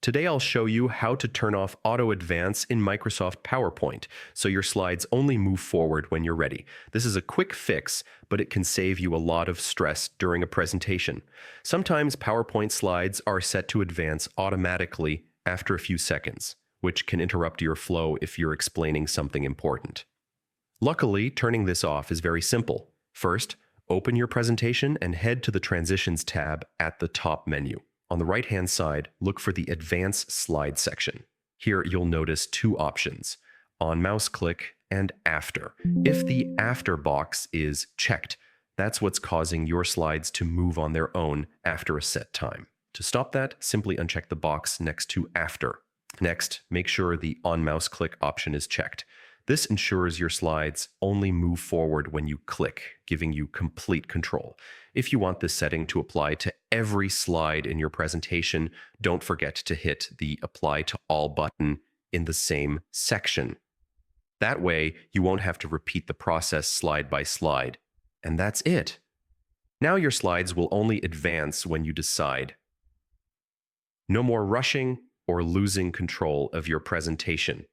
Today I'll show you how to turn off Auto Advance in Microsoft PowerPoint so your slides only move forward when you're ready. This is a quick fix, but it can save you a lot of stress during a presentation. Sometimes PowerPoint slides are set to advance automatically after a few seconds, which can interrupt your flow if you're explaining something important. Luckily, turning this off is very simple. First, open your presentation and head to the Transitions tab at the top menu. On the right-hand side, look for the Advance Slide section. Here you'll notice two options, On Mouse Click and After. If the After box is checked, that's what's causing your slides to move on their own after a set time. To stop that, simply uncheck the box next to After. Next, make sure the On Mouse Click option is checked. This ensures your slides only move forward when you click, giving you complete control. If you want this setting to apply to every slide in your presentation, don't forget to hit the Apply to All button in the same section. That way, you won't have to repeat the process slide by slide. And that's it. Now your slides will only advance when you decide. No more rushing or losing control of your presentation.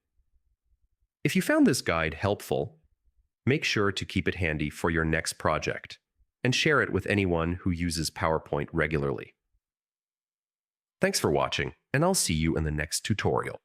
If you found this guide helpful, make sure to keep it handy for your next project and share it with anyone who uses PowerPoint regularly. Thanks for watching, and I'll see you in the next tutorial.